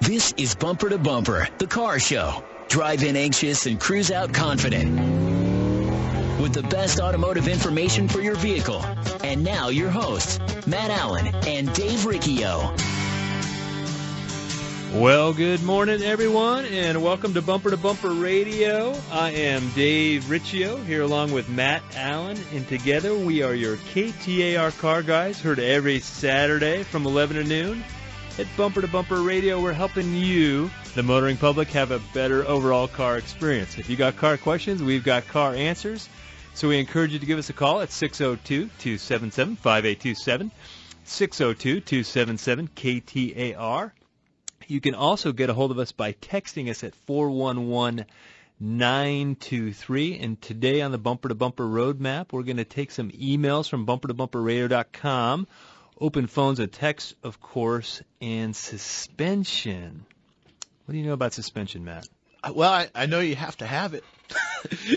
This is Bumper to Bumper, the car show. Drive in anxious and cruise out confident. With the best automotive information for your vehicle. And now your hosts, Matt Allen and Dave Riccio. Well, good morning, everyone, and welcome to Bumper Radio. I am Dave Riccio, here along with Matt Allen, and together we are your KTAR car guys, heard every Saturday from 11 to noon. At Bumper to Bumper Radio, we're helping you, the motoring public, have a better overall car experience. If you got car questions, we've got car answers. So we encourage you to give us a call at 602-277-5827, 602-277-KTAR. You can also get a hold of us by texting us at 411-923. And today on the Bumper to Bumper Roadmap, we're going to take some emails from bumpertobumperradio.com. Open phones and text, of course, and suspension. What do you know about suspension, Matt? Well, I know you have to have it.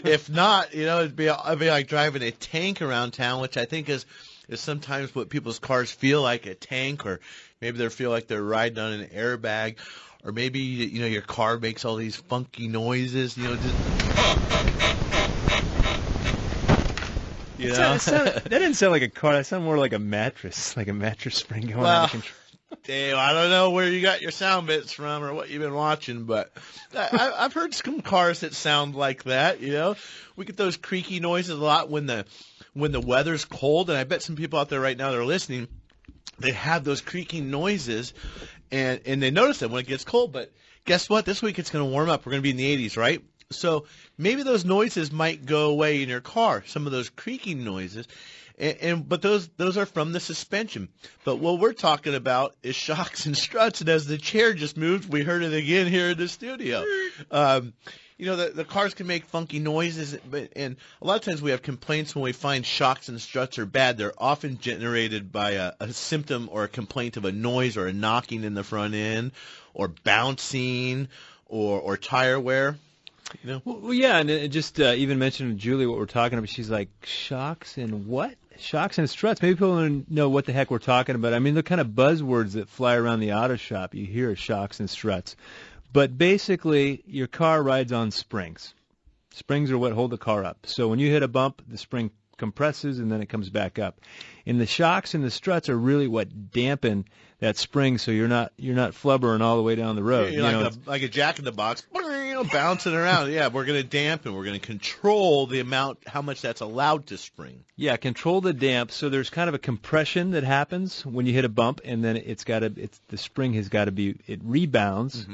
If not, it'd be like driving a tank around town, which I think is sometimes what people's cars feel like, a tank, or maybe they feel like they're riding on an airbag, or maybe your car makes all these funky noises. That didn't sound like a car. That sounded more like a mattress spring going out of control. Dave, I don't know where you got your sound bits from or what you've been watching, but I've heard some cars that sound like that. We get those creaky noises a lot when the weather's cold, and I bet some people out there right now that are listening, they have those creaking noises, and they notice them when it gets cold. But guess what? This week it's going to warm up. We're going to be in the 80s, right? So maybe those noises might go away in your car, some of those creaking noises, but those are from the suspension. But what we're talking about is shocks and struts, and as the chair just moved, we heard it again here in the studio. The cars can make funky noises, and a lot of times we have complaints when we find shocks and struts are bad. They're often generated by a symptom or a complaint of a noise or a knocking in the front end, or bouncing, or tire wear. Well, yeah, and it just even mentioned to Julie what we're talking about. She's like, shocks and what? Shocks and struts. Maybe people don't know what the heck we're talking about. I mean, the kind of buzzwords that fly around the auto shop, you hear shocks and struts. But basically, your car rides on springs. Springs are what hold the car up. So when you hit a bump, the spring compresses and then it comes back up. And the shocks and the struts are really what dampen that spring, so you're not flubbering all the way down the road. You're like a jack in the box, bouncing around. Yeah, we're going to dampen. We're going to control the amount, how much that's allowed to spring. Yeah, control the damp. So there's kind of a compression that happens when you hit a bump, and then the spring has got to be, it rebounds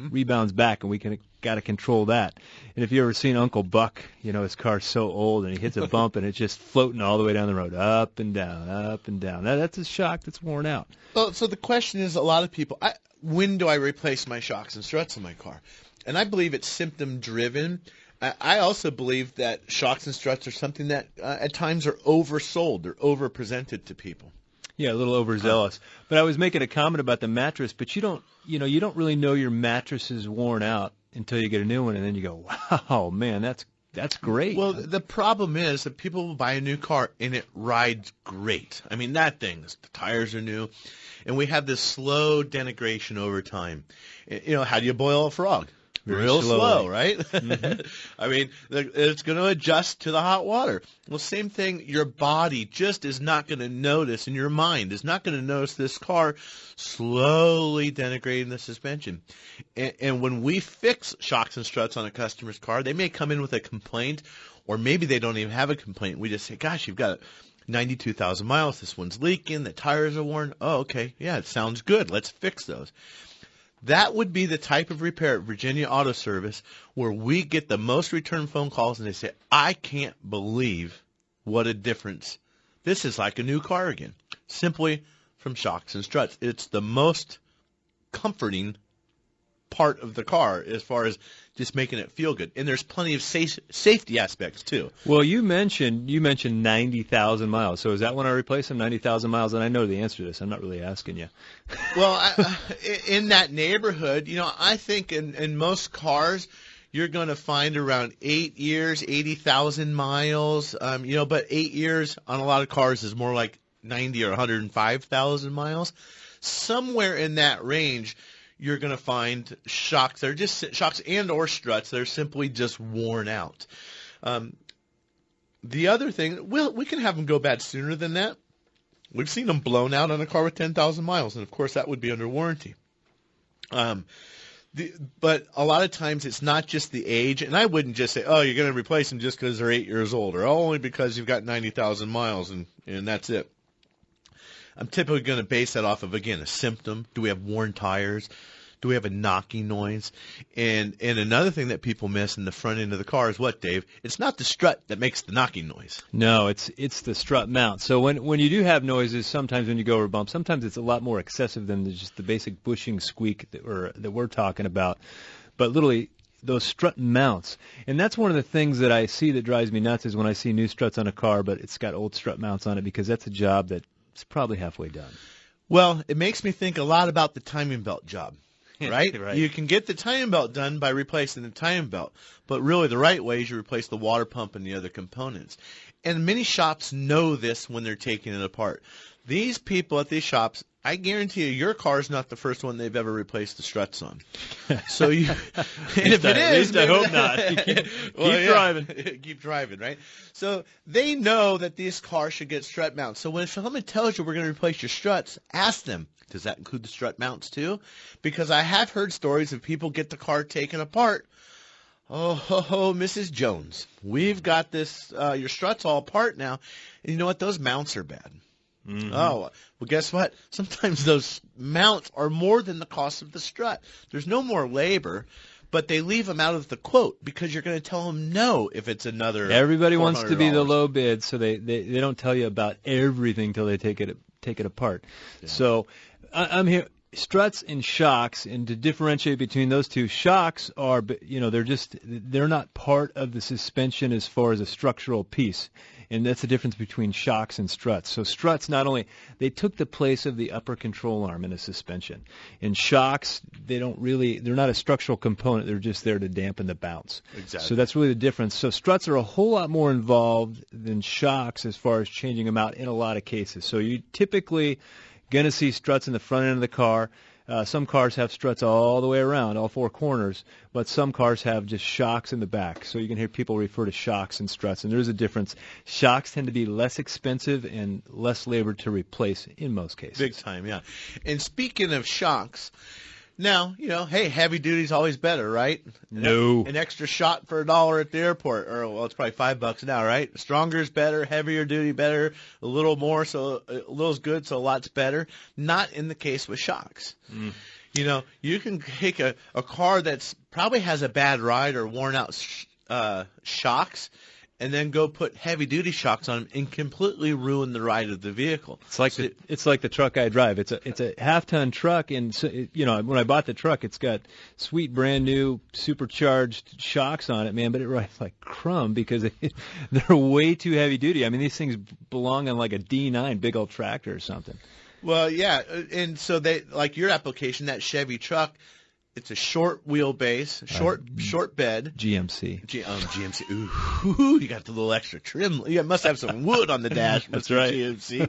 back, and we got to control that. And if you ever seen Uncle Buck, his car's so old, and he hits a bump, and it's just floating all the way down the road, up and down, up and down. That's a shock that's worn out. Well, so the question is, a lot of people, when do I replace my shocks and struts in my car? And I believe it's symptom-driven. I also believe that shocks and struts are something that at times are oversold. They're over-presented to people. Yeah, a little overzealous. But I was making a comment about the mattress, but you don't really know your mattress is worn out until you get a new one, and then you go, wow, man, that's great. Well, the problem is that people will buy a new car, and it rides great. I mean, the tires are new, and we have this slow denigration over time. How do you boil a frog? Real slow, right? Mm-hmm. I mean, it's going to adjust to the hot water. Well, same thing, your body just is not going to notice, and your mind is not going to notice this car slowly denigrating the suspension. And when we fix shocks and struts on a customer's car, they may come in with a complaint, or maybe they don't even have a complaint. We just say, gosh, you've got 92,000 miles. This one's leaking. The tires are worn. Oh, okay. Yeah, it sounds good. Let's fix those. That would be the type of repair at Virginia Auto Service where we get the most return phone calls, and they say, I can't believe what a difference. This is like a new car again, simply from shocks and struts. It's the most comforting part of the car as far as just making it feel good. And there's plenty of safety aspects, too. Well, you mentioned 90,000 miles. So is that when I replace them, 90,000 miles? And I know the answer to this. I'm not really asking you. Well, in that neighborhood, I think in most cars, you're going to find around 8 years, 80,000 miles. But 8 years on a lot of cars is more like 90 or 105,000 miles. Somewhere in that range, you're going to find shocks that are just shocks and or struts that are simply just worn out. The other thing, we can have them go bad sooner than that. We've seen them blown out on a car with 10,000 miles, and of course that would be under warranty. But a lot of times it's not just the age, and I wouldn't just say, oh, you're going to replace them just because they're 8 years old, or only because you've got 90,000 miles, and that's it. I'm typically going to base that off of, again, a symptom. Do we have worn tires? Do we have a knocking noise? And another thing that people miss in the front end of the car is what, Dave? It's not the strut that makes the knocking noise. No, it's the strut mount. So when you do have noises, sometimes when you go over bumps, sometimes it's a lot more excessive than just the basic bushing squeak that we're talking about. But literally, those strut mounts. And that's one of the things that I see that drives me nuts is when I see new struts on a car, but it's got old strut mounts on it, because that's a job that's probably halfway done. Well, it makes me think a lot about the timing belt job. Right? Right. You can get the timing belt done by replacing the timing belt, but really the right way is you replace the water pump and the other components. And many shops know this when they're taking it apart. These people at these shops, I guarantee you, your car is not the first one they've ever replaced the struts on. So you, and if it is, I hope not. Keep driving. Keep driving, right? So they know that these cars should get strut mounts. So when someone tells you we're going to replace your struts, ask them, does that include the strut mounts too? Because I have heard stories of people get the car taken apart. Oh, Mrs. Jones, we've got this, your struts all apart now. And you know what? Those mounts are bad. Mm-hmm. Oh, well, guess what? Sometimes those mounts are more than the cost of the strut. There's no more labor, but they leave them out of the quote because you're going to tell them no if it's another. Everybody wants to be the low bid, so they don't tell you about everything till they take it apart. Yeah. So I'm here. Struts and shocks, and to differentiate between those two, shocks are, they're not part of the suspension as far as a structural piece. And that's the difference between shocks and struts. So struts, not only, they took the place of the upper control arm in a suspension. And shocks, they're not a structural component. They're just there to dampen the bounce. Exactly. So that's really the difference. So struts are a whole lot more involved than shocks as far as changing them out in a lot of cases. So you typically going to see struts in the front end of the car. Some cars have struts all the way around, all four corners, but some cars have just shocks in the back. So you can hear people refer to shocks and struts, and there's a difference. Shocks tend to be less expensive and less labor to replace in most cases. Big time, yeah. And speaking of shocks, now, hey, heavy duty's always better, right? No. An extra shot for $1 at the airport, or well, it's probably $5 now, right? Stronger is better, heavier duty better, a little more, so a little's good, so a lot's better. Not in the case with shocks. Mm. You can take a car that's probably has a bad ride or worn out shocks, and then go put heavy-duty shocks on them and completely ruin the ride of the vehicle. It's like the truck I drive. It's a half-ton truck, and when I bought the truck, it's got sweet brand-new supercharged shocks on it, man, but it rides like crumb because they're way too heavy-duty. I mean, these things belong on like a D9 big old tractor or something. Well, yeah, and so they like your application, that Chevy truck. It's a short wheelbase, short bed. GMC. GMC. Ooh, you got the little extra trim. You must have some wood on the dash. That's right. GMC.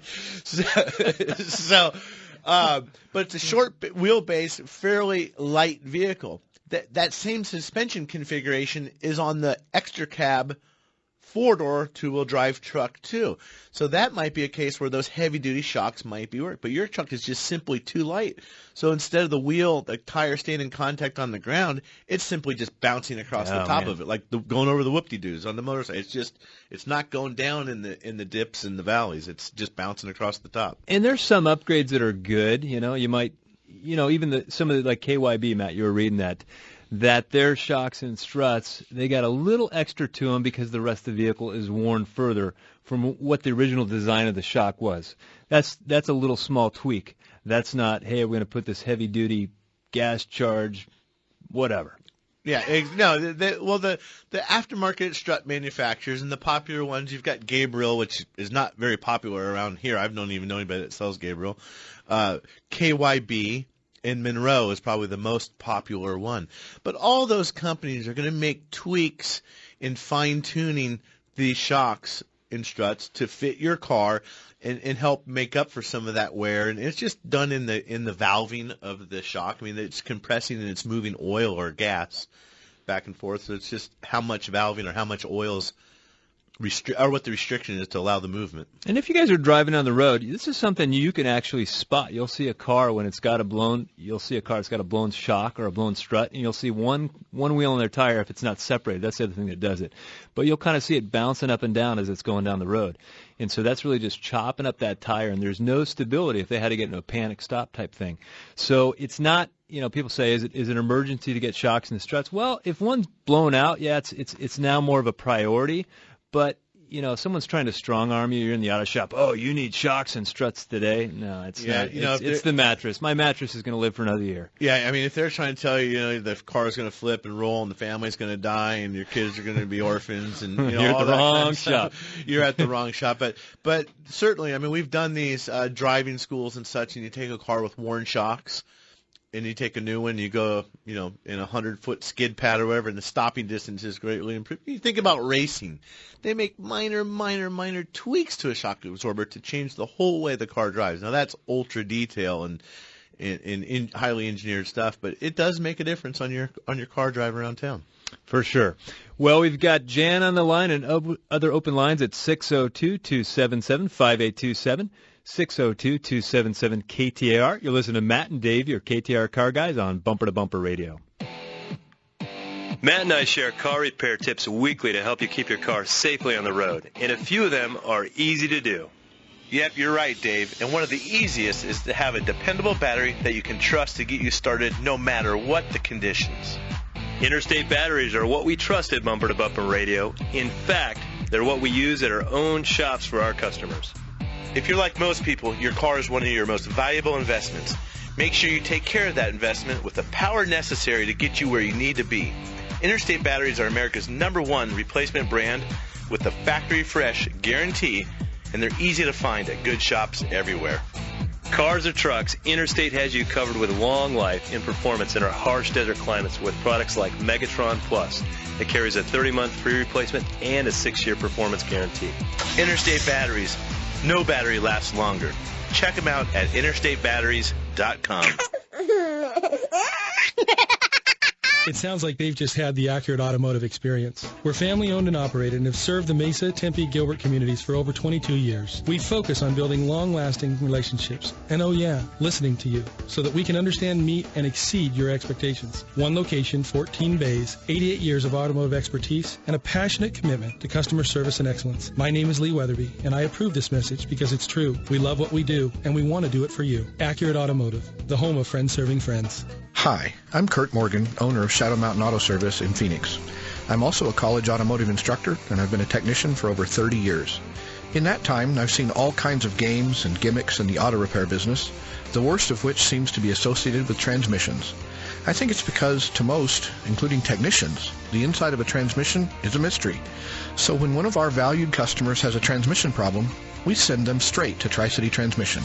But it's a short wheelbase, fairly light vehicle. That same suspension configuration is on the extra cab four-door two-wheel drive truck too. So that might be a case where those heavy-duty shocks might be work. But your truck is just simply too light. So instead of the tire staying in contact on the ground, it's simply just bouncing across the top of it, like going over the whoop-de-doos on the motorcycle. It's not going down in the dips and the valleys. It's just bouncing across the top. And there's some upgrades that are good. You might, even some of the, like KYB, Matt, you were reading that their shocks and struts, they got a little extra to them because the rest of the vehicle is worn further from what the original design of the shock was. That's a little small tweak. That's not, hey, we're going to put this heavy-duty gas charge, whatever. Yeah, the aftermarket strut manufacturers and the popular ones, you've got Gabriel, which is not very popular around here. I don't even know anybody that sells Gabriel. KYB. And Monroe is probably the most popular one. But all those companies are going to make tweaks in fine-tuning these shocks and struts to fit your car and help make up for some of that wear. And it's just done in the valving of the shock. I mean, it's compressing and it's moving oil or gas back and forth. So it's just how much valving or how much oil's or what the restriction is to allow the movement. And if you guys are driving on the road, this is something you can actually spot. You'll see a car when it's got a blown. You'll see a car that's got a blown shock or a blown strut, and you'll see one wheel on their tire if it's not separated. That's the other thing that does it. But you'll kind of see it bouncing up and down as it's going down the road. And so that's really just chopping up that tire, and there's no stability if they had to get into a panic stop type thing. So it's not, people say, is it an emergency to get shocks and struts? Well, if one's blown out, yeah, it's now more of a priority. But, if someone's trying to strong-arm you, you're in the auto shop, oh, you need shocks and struts today. No, it's not. It's the mattress. My mattress is going to live for another year. Yeah, I mean, if they're trying to tell you, the car's going to flip and roll and the family's going to die and your kids are going to be orphans and, you're all at the that wrong kind of shop. You're at the wrong shop. But certainly, I mean, we've done these driving schools and such, and you take a car with worn shocks, and you take a new one, you go, in a 100-foot skid pad or whatever, and the stopping distance is greatly improved. You think about racing. They make minor tweaks to a shock absorber to change the whole way the car drives. Now, that's ultra detail and highly engineered stuff, but it does make a difference on your car drive around town. For sure. Well, we've got Jan on the line and other open lines at 602-277-5827. 602-277-KTAR. You're listening to Matt and Dave, your KTAR car guys, on Bumper to Bumper Radio. Matt and I share car repair tips weekly to help you keep your car safely on the road, and a few of them are easy to do. Yep, you're right, Dave. And one of the easiest is to have a dependable battery that you can trust to get you started no matter what the conditions. Interstate batteries are what we trust at Bumper to Bumper Radio. In fact, they're what we use at our own shops for our customers. If you're like most people, your car is one of your most valuable investments. Make sure you take care of that investment with the power necessary to get you where you need to be. Interstate Batteries are America's #1 replacement brand with the factory fresh guarantee, and they're easy to find at good shops everywhere. Cars or trucks, Interstate has you covered with long life and performance in our harsh desert climates with products like Megatron Plus that carries a 30-month free replacement and a 6-year performance guarantee. Interstate Batteries. No battery lasts longer. Check them out at interstatebatteries.com. It sounds like they've just had the accurate automotive experience. We're family-owned and operated and have served the Mesa, Tempe, Gilbert communities for over 22 years. We focus on building long-lasting relationships. And oh yeah, listening to you so that we can understand, meet, and exceed your expectations. One location, 14 bays, 88 years of automotive expertise, and a passionate commitment to customer service and excellence. My name is Lee Weatherby, and I approve this message because it's true. We love what we do, and we want to do it for you. Accurate Automotive, the home of friends serving friends. Hi, I'm Kurt Morgan, owner of Shadow Mountain Auto Service in Phoenix. I'm also a college automotive instructor, and I've been a technician for over 30 years. In that time, I've seen all kinds of games and gimmicks in the auto repair business, the worst of which seems to be associated with transmissions. I think it's because, to most, including technicians, the inside of a transmission is a mystery. So when one of our valued customers has a transmission problem, we send them straight to Tri-City Transmission.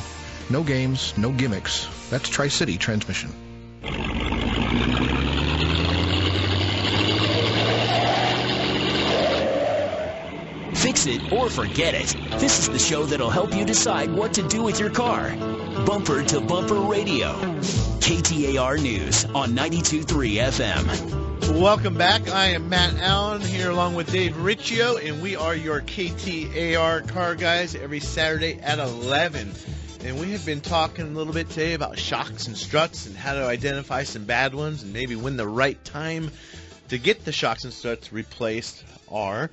No games, no gimmicks. That's Tri-City Transmission. Fix it or forget it. This is the show that'll help you decide what to do with your car. Bumper to Bumper Radio. KTAR News on 92.3 FM. Welcome back. I am Matt Allen here along with Dave Riccio, and we are your KTAR car guys every Saturday at 11. And we have been talking a little bit today about shocks and struts and how to identify some bad ones and maybe when the right time to get the shocks and struts replaced are.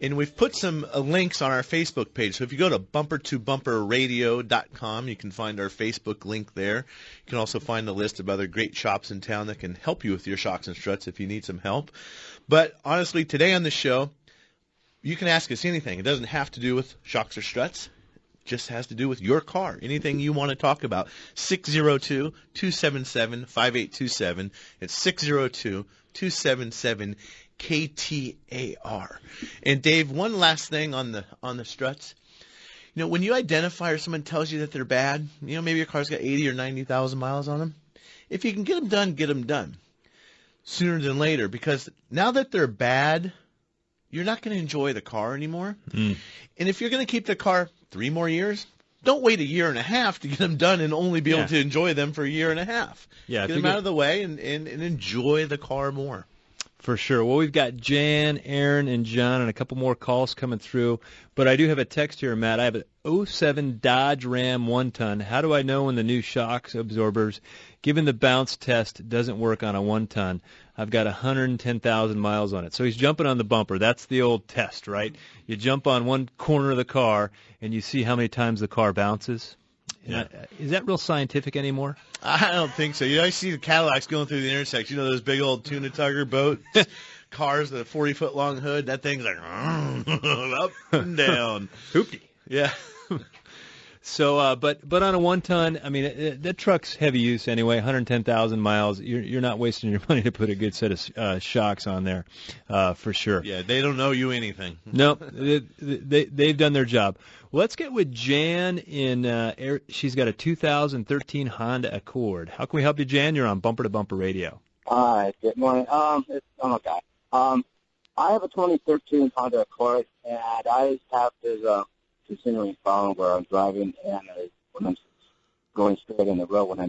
And we've put some links on our Facebook page. So if you go to bumpertobumperradio.com, you can find our Facebook link there. You can also find a list of other great shops in town that can help you with your shocks and struts if you need some help. But honestly, today on the show, you can ask us anything. It doesn't have to do with shocks or struts. Just has to do with your car. Anything you want to talk about. 602-277-5827. It's 602-277-KTAR. And Dave, one last thing on the struts. When you identify or someone tells you that they're bad, maybe your car's got 80 or 90,000 miles on them. If you can get them done, get them done sooner than later, because now that they're bad, you're not going to enjoy the car anymore. Mm. And if you're going to keep the car 3 more years, don't wait a year and a half to get them done and only be able to enjoy them for a year and a half. Yeah, get them out of the way and enjoy the car more. For sure. Well, we've got Jan, Aaron, and John, and a couple more calls coming through. But I do have a text here, Matt. I have an 07 Dodge Ram 1-ton. How do I know when the new shock absorbers, given the bounce test, doesn't work on a 1-ton? I've got 110,000 miles on it. So he's jumping on the bumper. That's the old test, right? You jump on one corner of the car, and you see how many times the car bounces. Yeah. Is that real scientific anymore? I don't think so. I see the Cadillacs going through the intersection. Those big old tuna tugger boats, cars with a 40-foot long hood. That thing's like up and down. Hoopty. Yeah. So, but on a 1-ton, I mean, that truck's heavy use anyway. 110,000 miles. You're not wasting your money to put a good set of shocks on there, for sure. Yeah, they don't owe you anything. No, they've done their job. Well, let's get with Jan in. She's got a 2013 Honda Accord. How can we help you, Jan? You're on Bumper to Bumper Radio. Hi, good morning. I'm a guy. I have a 2013 Honda Accord, and I have this continuing problem where I'm driving, and when I'm going straight in the road, when I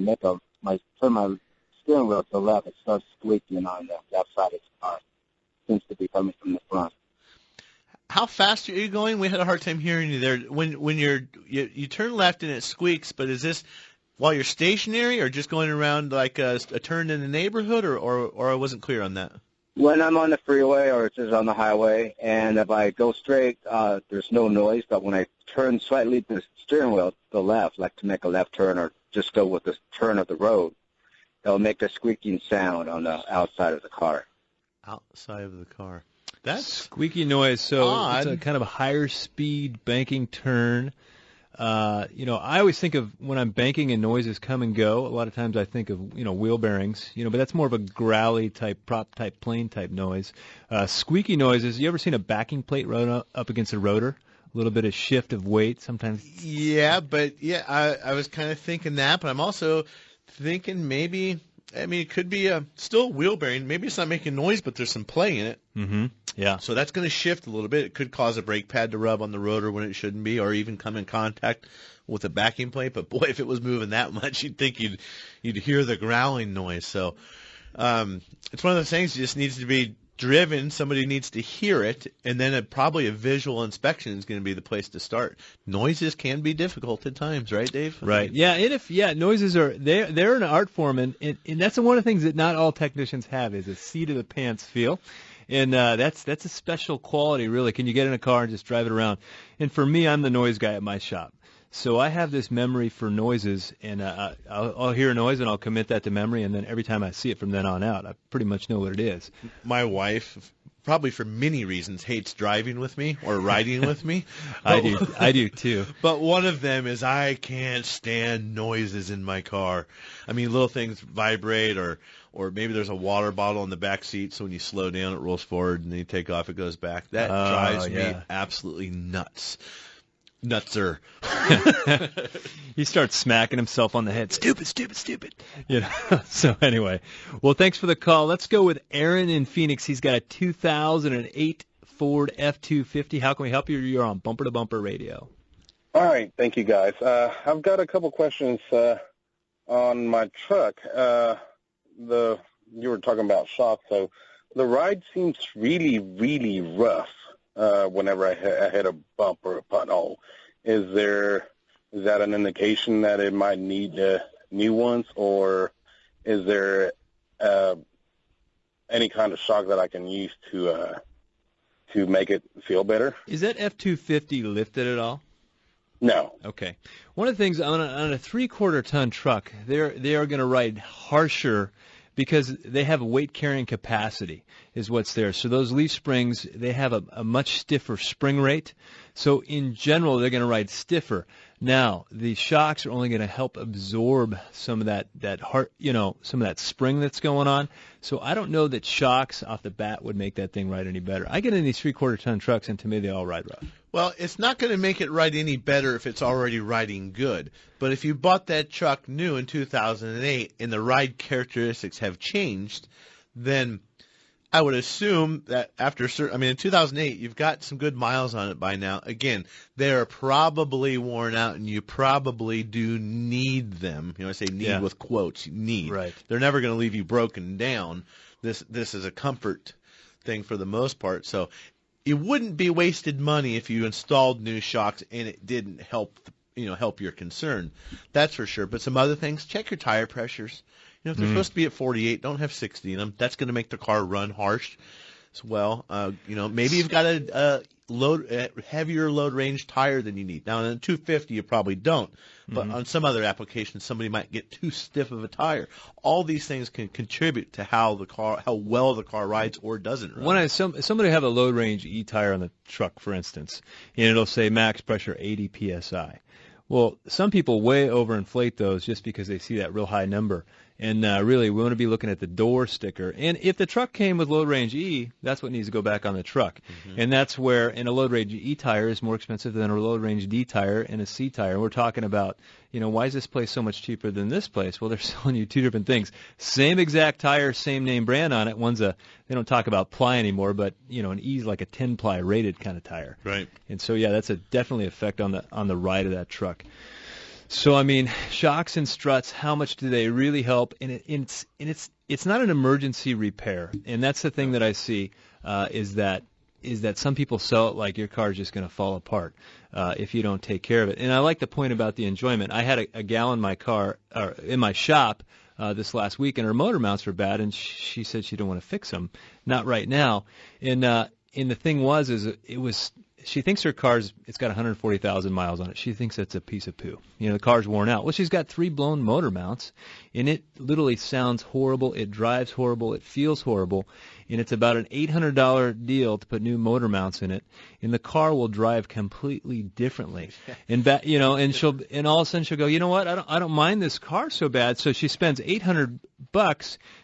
turn my steering wheel to the left, it starts squeaking on the left side of the car. It seems to be coming from the front. How fast are you going? We had a hard time hearing you there. When you turn left and it squeaks, but is this while you're stationary or just going around like a turn in the neighborhood, or I wasn't clear on that? When I'm on the freeway or just on the highway, and if I go straight, there's no noise, but when I turn slightly the steering wheel to the left, like to make a left turn or just go with the turn of the road, it'll make a squeaking sound on the outside of the car. Outside of the car. That's squeaky noise. So odd. It's a kind of a higher speed banking turn. I always think of when I'm banking and noises come and go. A lot of times I think of, wheel bearings, but that's more of a growly type, prop type, plane type noise. Squeaky noises. You ever seen a backing plate run up against a rotor? A little bit of shift of weight sometimes. Yeah, I was kind of thinking that, but I'm also thinking maybe. I mean, it could be still a wheel bearing. Maybe it's not making noise, but there's some play in it. Mm-hmm. Yeah. So that's going to shift a little bit. It could cause a brake pad to rub on the rotor when it shouldn't be, or even come in contact with a backing plate. But boy, if it was moving that much, you'd think you'd hear the growling noise. So it's one of those things that just needs to be driven. Somebody needs to hear it, and then probably a visual inspection is going to be the place to start. Noises can be difficult at times, right, Dave? Right. Yeah. And noises are they're an art form, and that's one of the things that not all technicians have is a seat of the pants feel. And that's a special quality, really. Can you get in a car and just drive it around? And for me, I'm the noise guy at my shop. So I have this memory for noises, and I'll hear a noise, and I'll commit that to memory, and then every time I see it from then on out, I pretty much know what it is. My wife, probably for many reasons, hates driving with me or riding with me. I do too. But one of them is I can't stand noises in my car. I mean, little things vibrate, or maybe there's a water bottle in the back seat, so when you slow down, it rolls forward, and then you take off, it goes back. That drives me absolutely nuts. Nutser. He starts smacking himself on the head. Stupid. So anyway, well, thanks for the call. Let's go with Aaron in Phoenix. He's got a 2008 Ford F250. How can we help you? You're on Bumper to Bumper Radio. All right. Thank you, guys. I've got a couple questions on my truck. You were talking about shocks, so the ride seems really, really rough. Whenever I hit a bump or a pothole, is that an indication that it might need new ones, or is there any kind of shock that I can use to make it feel better? Is that F250 lifted at all? No. Okay. One of the things on a 3/4 ton truck, they are going to ride harsher because they have a weight carrying capacity is what's there. So those leaf springs, they have a much stiffer spring rate. So in general, they're going to ride stiffer. Now, the shocks are only going to help absorb some of that heart, some of that spring that's going on. So I don't know that shocks off the bat would make that thing ride any better. I get in these 3/4 ton trucks, and to me, they all ride rough. Well, it's not going to make it ride any better if it's already riding good. But if you bought that truck new in 2008 and the ride characteristics have changed, then I would assume that after in 2008, you've got some good miles on it by now. Again, they're probably worn out, and you probably do need them. I say need with quotes. You need. Right. They're never going to leave you broken down. This is a comfort thing for the most part. So it wouldn't be wasted money if you installed new shocks and it didn't help your concern. That's for sure. But some other things, check your tire pressures. If they're supposed to be at 48, don't have 60 in them. That's going to make the car run harsh as well. Maybe you've got a heavier load range tire than you need. Now, on a 250, you probably don't. But on some other applications, somebody might get too stiff of a tire. All these things can contribute to how well the car rides or doesn't ride. Somebody have a load range E tire on the truck, for instance, and it'll say max pressure 80 psi. Well, some people way overinflate those just because they see that real high number. And really, we want to be looking at the door sticker. And if the truck came with load range E, that's what needs to go back on the truck. And that's where, a load range E tire is more expensive than a load range D tire and a C tire. And we're talking about, why is this place so much cheaper than this place? Well, they're selling you two different things. Same exact tire, same name brand on it. One's they don't talk about ply anymore, but, an E is like a 10-ply rated kind of tire. Right. And so, that's a definitely effect on the ride of that truck. So, shocks and struts, how much do they really help? And it's not an emergency repair. And that's the thing that I see is that some people sell it like your car's just going to fall apart if you don't take care of it. And I like the point about the enjoyment. I had a gal in my car, or in my shop this last week, and her motor mounts were bad, and she said she didn't want to fix them. Not right now. And the thing was she thinks her it's got 140,000 miles on it. She thinks that's a piece of poo. The car's worn out. Well, she's got 3 blown motor mounts, and it literally sounds horrible. It drives horrible. It feels horrible. And it's about an $800 deal to put new motor mounts in it, and the car will drive completely differently. And and all of a sudden she'll go, you know what? I don't mind this car so bad. So she spends $800.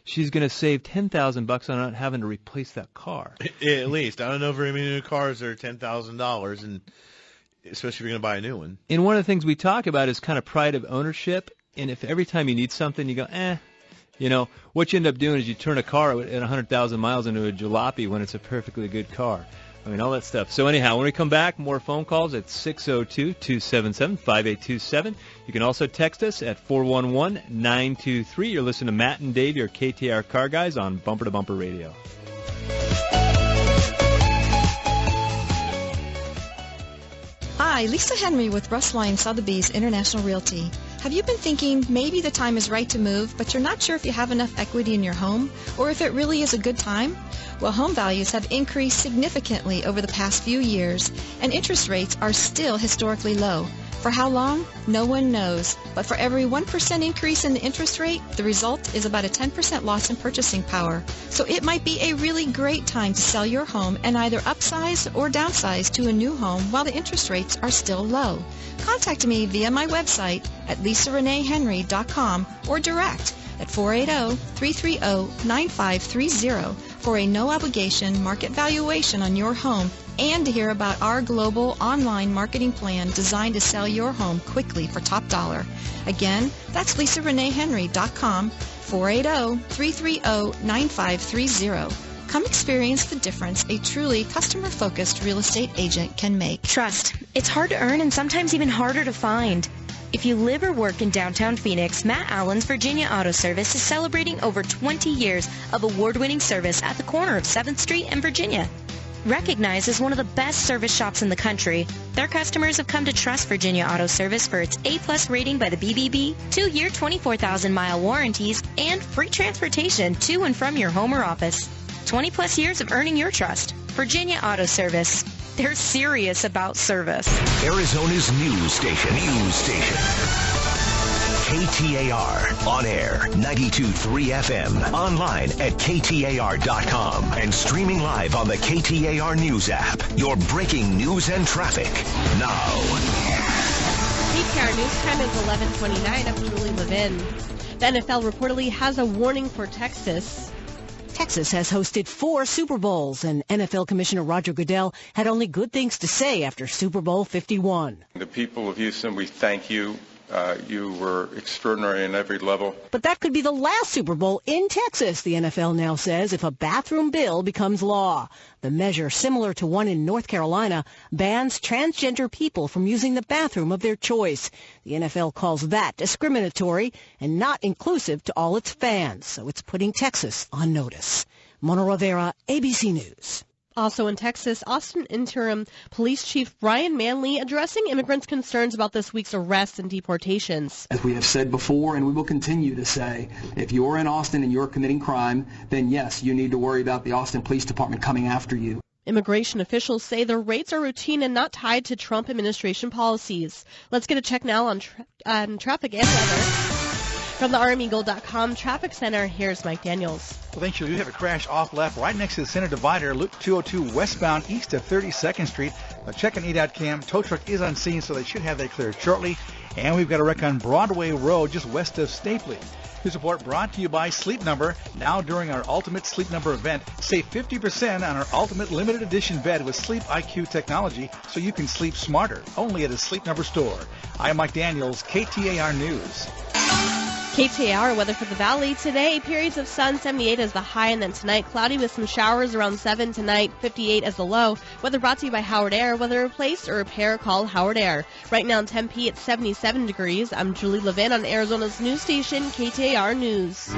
She's going to save $10,000 on not having to replace that car. At least I don't know very many new cars that are $10,000, and especially if you're going to buy a new one. And one of the things we talk about is kind of pride of ownership. And if every time you need something you go, what you end up doing is you turn a car at 100,000 miles into a jalopy when it's a perfectly good car. All that stuff. So anyhow, when we come back, more phone calls at 602-277-5827. You can also text us at 411-923. You're listening to Matt and Dave, your KTAR car guys on Bumper to Bumper Radio. Hi, Lisa Henry with Russ Lyon Sotheby's International Realty. Have you been thinking maybe the time is right to move, but you're not sure if you have enough equity in your home or if it really is a good time? Well, home values have increased significantly over the past few years, and interest rates are still historically low. For how long? No one knows. But for every 1% increase in the interest rate, the result is about a 10% loss in purchasing power. So it might be a really great time to sell your home and either upsize or downsize to a new home while the interest rates are still low. Contact me via my website at lisareneehenry.com or direct at 480-330-9530 for a no-obligation market valuation on your home and to hear about our global online marketing plan designed to sell your home quickly for top dollar. Again, that's lisareneehenry.com, 480-330-9530. Come experience the difference a truly customer-focused real estate agent can make. Trust. It's hard to earn and sometimes even harder to find. If you live or work in downtown Phoenix, Matt Allen's Virginia Auto Service is celebrating over 20 years of award-winning service at the corner of 7th Street and Virginia. Recognized as one of the best service shops in the country, their customers have come to trust Virginia Auto Service for its A+ rating by the BBB, 2-year 24,000-mile warranties, and free transportation to and from your home or office. 20+ years of earning your trust. Virginia Auto Service. They're serious about service. Arizona's news station. KTAR. On air, 92.3 FM. Online at KTAR.com. And streaming live on the KTAR News app. Your breaking news and traffic now. KTAR News time is 11:29. I'm Julie Levin. The NFL reportedly has a warning for Texas. Texas has hosted 4 Super Bowls, and NFL Commissioner Roger Goodell had only good things to say after Super Bowl 51. The people of Houston, we thank you You were extraordinary in every level. But that could be the last Super Bowl in Texas, the NFL now says, if a bathroom bill becomes law. The measure, similar to one in North Carolina, bans transgender people from using the bathroom of their choice. The NFL calls that discriminatory and not inclusive to all its fans, so it's putting Texas on notice. Mona Rivera, ABC News. Also in Texas, Austin Interim Police Chief Brian Manley addressing immigrants' concerns about this week's arrests and deportations. As we have said before, and we will continue to say, if you're in Austin and you're committing crime, then yes, you need to worry about the Austin Police Department coming after you. Immigration officials say the rates are routine and not tied to Trump administration policies. Let's get a check now on traffic and weather. From the RMEagle.com Traffic Center, here's Mike Daniels. Well, thanks, you have a crash off left right next to the center divider, Loop 202 westbound east of 32nd Street. Check an 8-out cam. Tow truck is on scene, so they should have that cleared shortly. And we've got a wreck on Broadway Road just west of Stapley. This report brought to you by Sleep Number. Now during our Ultimate Sleep Number event, save 50% on our Ultimate Limited Edition bed with Sleep IQ technology so you can sleep smarter. Only at a Sleep Number store. I'm Mike Daniels, KTAR News. KTAR weather for the Valley. Today, periods of sun, 78 as the high, and then tonight, cloudy with some showers around 7 tonight, 58 as the low. Weather brought to you by Howard Air. Whether replace or repair, call Howard Air. Right now in Tempe, it's 77 degrees. I'm Julie Levin on Arizona's news station, KTAR News.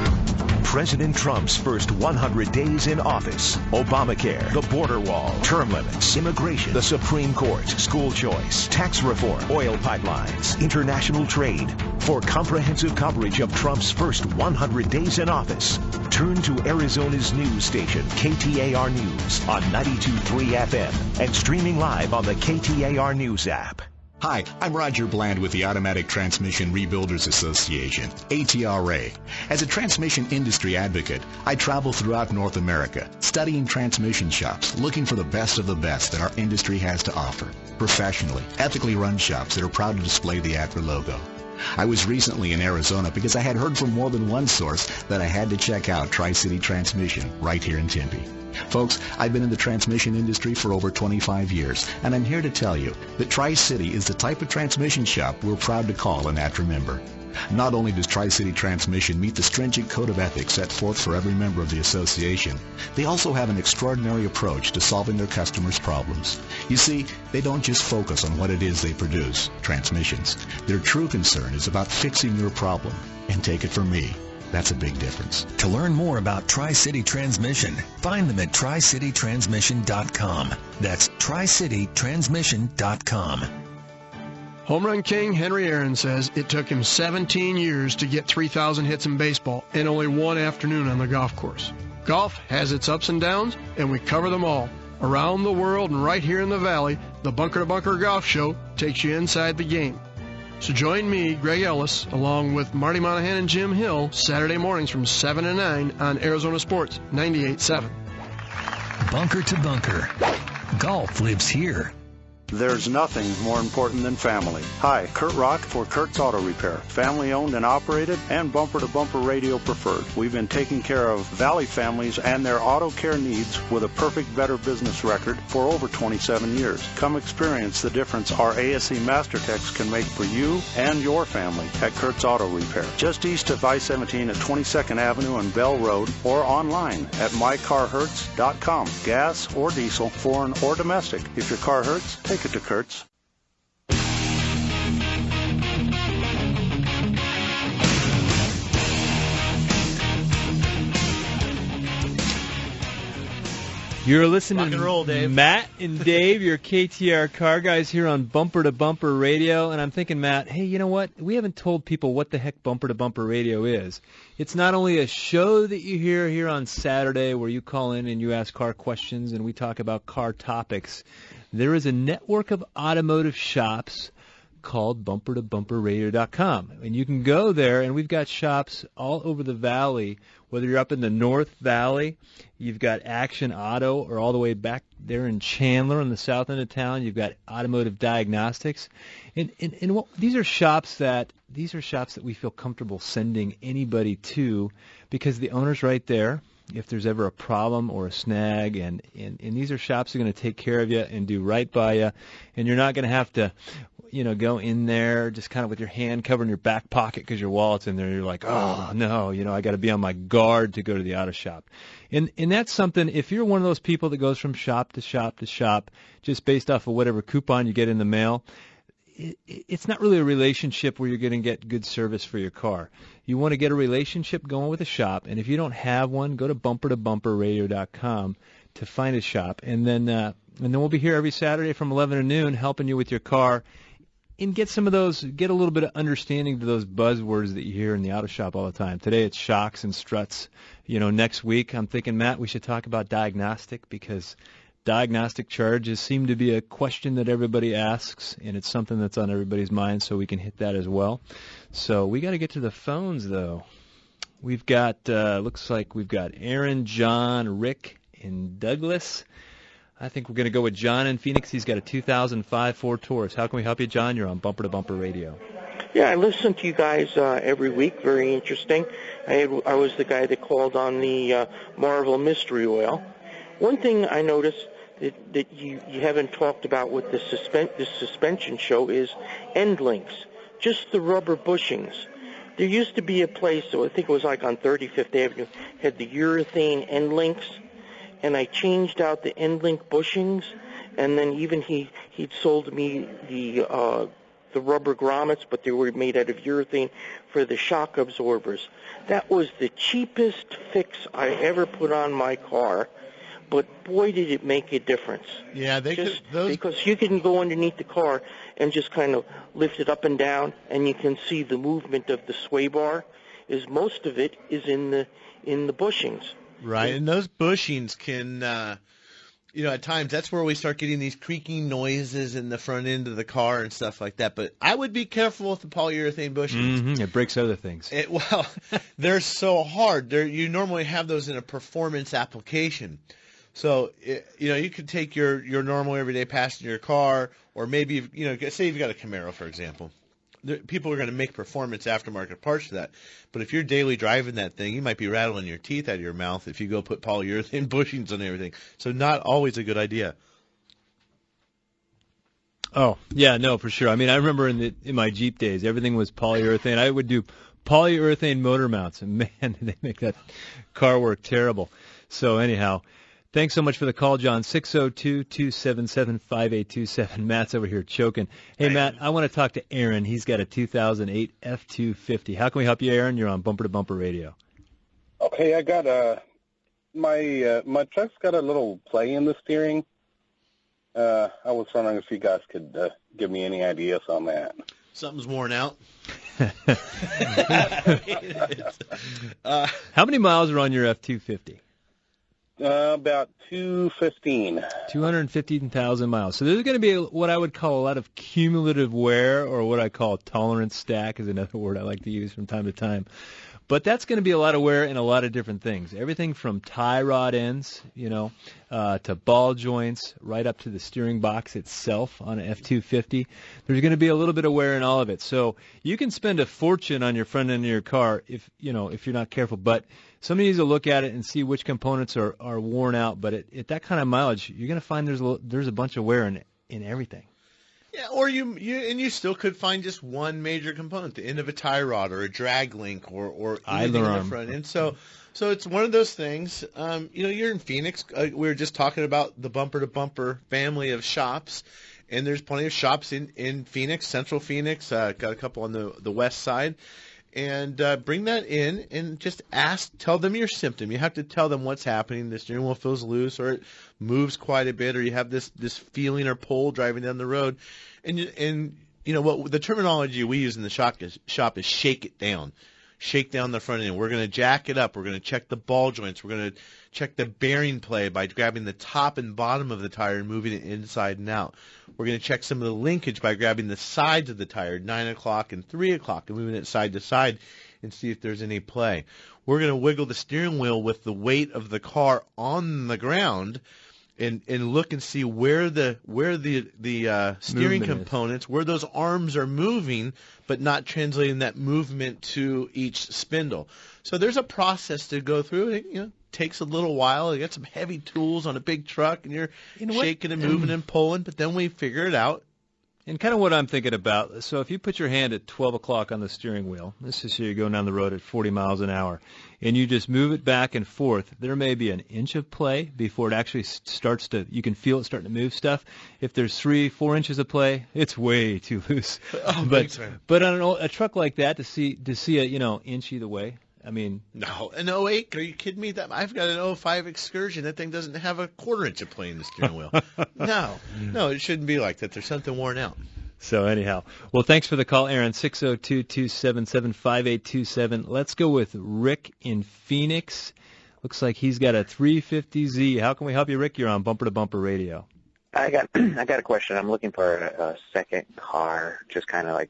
President Trump's first 100 days in office. Obamacare, the border wall, term limits, immigration, the Supreme Court, school choice, tax reform, oil pipelines, international trade. For comprehensive coverage of Trump's first 100 days in office, turn to Arizona's news station, KTAR News, on 92.3 FM and streaming live on the KTAR News app. Hi, I'm Roger Bland with the Automatic Transmission Rebuilders Association, ATRA. As a transmission industry advocate, I travel throughout North America, studying transmission shops, looking for the best of the best that our industry has to offer. Professionally, ethically run shops that are proud to display the ATRA logo. I was recently in Arizona because I had heard from more than one source that I had to check out Tri-City Transmission right here in Tempe. Folks, I've been in the transmission industry for over 25 years, and I'm here to tell you that Tri-City is the type of transmission shop we're proud to call an ATRA member. Not only does Tri-City Transmission meet the stringent code of ethics set forth for every member of the association, they also have an extraordinary approach to solving their customers' problems. You see, they don't just focus on what it is they produce, transmissions. Their true concern is about fixing your problem. And take it from me, that's a big difference. To learn more about Tri-City Transmission, find them at tricitytransmission.com. That's tricitytransmission.com. Home run king Henry Aaron says it took him 17 years to get 3,000 hits in baseball and only one afternoon on the golf course. Golf has its ups and downs, and we cover them all. Around the world and right here in the Valley, the Bunker to Bunker Golf Show takes you inside the game. So join me, Greg Ellis, along with Marty Monahan and Jim Hill, Saturday mornings from 7 to 9 on Arizona Sports 98.7. Bunker to Bunker. Golf lives here. There's nothing more important than family. Hi, Kurt Rock for Kurt's Auto Repair. Family owned and operated and bumper-to-bumper radio preferred. We've been taking care of Valley families and their auto care needs with a perfect Better Business record for over 27 years. Come experience the difference our ASE MasterTechs can make for you and your family at Kurt's Auto Repair. Just east of I-17 at 22nd Avenue and Bell Road, or online at mycarhurts.com. Gas or diesel, foreign or domestic. If your car hurts, take it to Kurtz. You're listening Rock and roll, to Dave. Matt and Dave, your KTAR car guys here on Bumper to Bumper Radio. And I'm thinking, Matt, hey, you know what? We haven't told people what the heck Bumper to Bumper Radio is. It's not only a show that you hear here on Saturday where you call in and you ask car questions and we talk about car topics. There is a network of automotive shops called bumpertobumperradio.com. And you can go there, and we've got shops all over the valley, whether you're up in the North Valley, you've got Action Auto, or all the way back there in Chandler on the south end of town, you've got Automotive Diagnostics. And these are shops that we feel comfortable sending anybody to because the owner's right there. If there's ever a problem or a snag, and these are shops that are going to take care of you and do right by you, and you're not going to have to, go in there just kind of with your hand covering your back pocket because your wallet's in there. You're like, oh no, I got to be on my guard to go to the auto shop. And that's something, if you're one of those people that goes from shop to shop to shop just based off of whatever coupon you get in the mail, it's not really a relationship where you're going to get good service for your car. You want to get a relationship going with a shop, and if you don't have one, go to bumpertobumperradio.com to find a shop, and then we'll be here every Saturday from 11 to noon helping you with your car and get a little bit of understanding to those buzzwords that you hear in the auto shop all the time. Today it's shocks and struts. Next week I'm thinking, Matt, we should talk about diagnostic, because diagnostic charges seem to be a question that everybody asks, and it's something that's on everybody's mind, so we can hit that as well. So we got to get to the phones, though. We've got, looks like we've got Aaron, John, Rick, and Douglas. I think we're going to go with John in Phoenix. He's got a 2005 Ford Taurus. How can we help you, John? You're on Bumper to Bumper Radio. Yeah, I listen to you guys every week. Very interesting. I was the guy that called on the Marvel Mystery Oil. One thing I noticed that you haven't talked about with this suspension show is end links, just the rubber bushings. There used to be a place, so I think it was like on 35th Avenue, had the urethane end links, and I changed out the end link bushings, and then even he'd sold me the rubber grommets, but they were made out of urethane for the shock absorbers. That was the cheapest fix I ever put on my car, but boy did it make a difference. Yeah, because you can go underneath the car and just kind of lift it up and down, and you can see the movement of the sway bar. Most of it is in the bushings. Right, and those bushings can, at times that's where we start getting these creaking noises in the front end of the car and stuff like that. But I would be careful with the polyurethane bushings. Mm-hmm. It breaks other things. They're so hard. You normally have those in a performance application. So, you could take your normal everyday passenger car, or maybe, say you've got a Camaro, for example. People are going to make performance aftermarket parts for that. But if you're daily driving that thing, you might be rattling your teeth out of your mouth if you go put polyurethane bushings on everything. So not always a good idea. Oh, yeah, no, for sure. I mean, I remember in my Jeep days, everything was polyurethane. I would do polyurethane motor mounts, and man, did they make that car work terrible. So anyhow, thanks so much for the call, John. 602-277-5827. Matt's over here choking. Hey, Matt, I want to talk to Aaron. He's got a 2008 F250. How can we help you, Aaron? You're on Bumper to Bumper Radio. Okay, I got my truck's got a little play in the steering. I was wondering if you guys could give me any ideas on that. Something's worn out. How many miles are on your F250? About 215. 215,000 miles. So there's going to be what I would call a lot of cumulative wear, or what I call tolerance stack is another word I like to use from time to time. But that's going to be a lot of wear in a lot of different things. Everything from tie rod ends, to ball joints, right up to the steering box itself on an F250. There's going to be a little bit of wear in all of it. So you can spend a fortune on your front end of your car if you're not careful. But somebody needs to look at it and see which components are worn out. But at that kind of mileage, you're going to find there's a bunch of wear in everything. Yeah, or you still could find just one major component, the end of a tie rod or a drag link or anything on the front end. So it's one of those things. You're in Phoenix. We were just talking about the Bumper to Bumper family of shops, and there's plenty of shops in Phoenix, Central Phoenix. Got a couple on the west side. And bring that in and just tell them your symptom. You have to tell them what's happening. The steering wheel feels loose, or it moves quite a bit, or you have this feeling or pull driving down the road. And what the terminology we use in the shop is shake it down. Shake down the front end. We're going to jack it up. We're going to check the ball joints. We're going to check the bearing play by grabbing the top and bottom of the tire and moving it inside and out. We're going to check some of the linkage by grabbing the sides of the tire, 9 o'clock and 3 o'clock, and moving it side to side and see if there's any play. We're going to wiggle the steering wheel with the weight of the car on the ground and look and see where the steering components, where those arms are moving, but not translating that movement to each spindle. So there's a process to go through. It takes a little while. You got some heavy tools on a big truck, and you're shaking and moving and pulling, but then we figure it out. And kind of what I'm thinking about, so if you put your hand at 12 o'clock on the steering wheel, let's just say you're going down the road at 40 miles an hour, and you just move it back and forth, there may be an inch of play before it actually starts to, you can feel it starting to move stuff. If there's 3-4 inches of play, it's way too loose. Oh, but on a truck like that, to see a, inch either way, I mean. No, an 08, are you kidding me? I've got an 05 Excursion. That thing doesn't have a quarter inch of play in the steering wheel. No, it shouldn't be like that. There's something worn out. So anyhow, well, thanks for the call, Aaron, 602-277-5827. Let's go with Rick in Phoenix. Looks like he's got a 350Z. How can we help you, Rick? You're on Bumper to Bumper Radio. I got a question. I'm looking for a second car, just kind of like,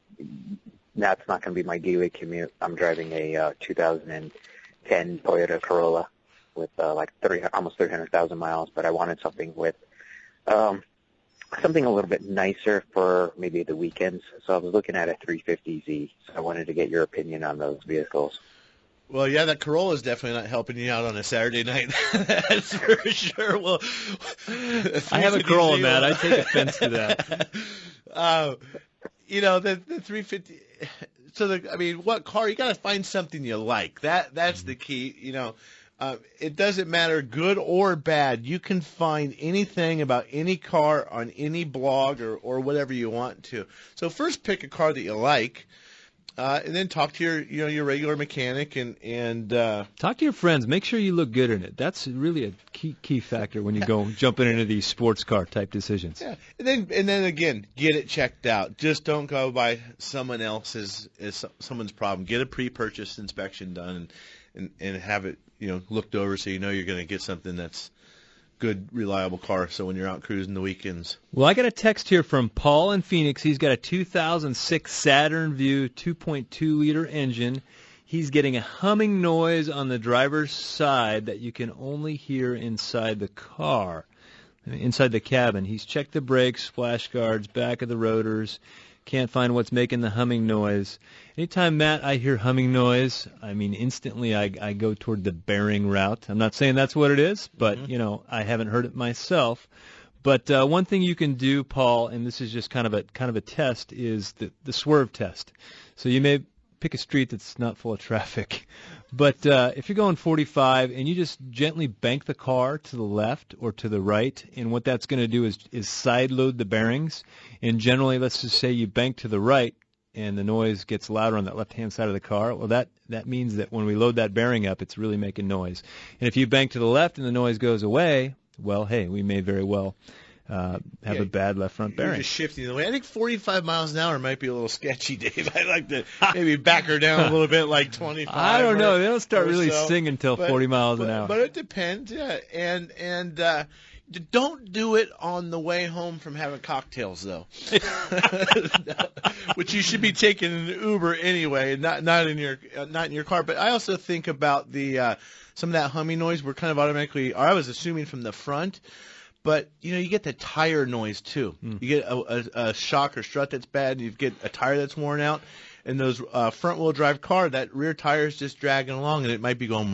that's not going to be my daily commute. I'm driving a 2010 Toyota Corolla with almost 300,000 miles, but I wanted something with something a little bit nicer for maybe the weekends. So I was looking at a 350Z. So I wanted to get your opinion on those vehicles. Well, yeah, that Corolla is definitely not helping you out on a Saturday night. That's for sure. Well, I have a Corolla, Matt. I take offense to that. The 350. So what car? You got to find something you like. That's the key. It doesn't matter good or bad. You can find anything about any car on any blog or whatever you want to. So first pick a car that you like. And then talk to your regular mechanic and talk to your friends. Make sure you look good in it. That's really a key factor when you go jumping into these sports car type decisions. Yeah, and then again, get it checked out. Just don't go by someone else's someone's problem. Get a pre-purchase inspection done and have it looked over so you know you're going to get something that's good, reliable car, so when you're out cruising the weekends. Well, I got a text here from Paul in Phoenix. He's got a 2006 Saturn Vue 2.2-liter engine. He's getting a humming noise on the driver's side that you can only hear inside the car, inside the cabin. He's checked the brakes, splash guards, back of the rotors. Can't find what's making the humming noise. Anytime, Matt, I hear humming noise, instantly I go toward the bearing route. I'm not saying that's what it is, but, I haven't heard it myself. But one thing you can do, Paul, and this is just kind of a test, is the swerve test. So you may pick a street that's not full of traffic. But if you're going 45 and you just gently bank the car to the left or to the right, and what that's going to do is side load the bearings. And generally, let's just say you bank to the right and the noise gets louder on that left-hand side of the car. Well, that means that when we load that bearing up, it's really making noise. And if you bank to the left and the noise goes away, well, hey, we may very well have a bad left front bearing. You're just shifting the way. I think 45 miles an hour might be a little sketchy, Dave. I'd like to maybe back her down a little bit, like 25. I don't know. They don't start really singing until 40 miles an hour. But it depends, yeah. And don't do it on the way home from having cocktails, though. Which you should be taking an Uber anyway, not in your car. But I also think about the some of that humming noise. We're kind of automatically, or I was assuming from the front. But, you get the tire noise, too. You get a shock or strut that's bad, and you get a tire that's worn out. And those front-wheel drive car, that rear tire is just dragging along, and it might be going,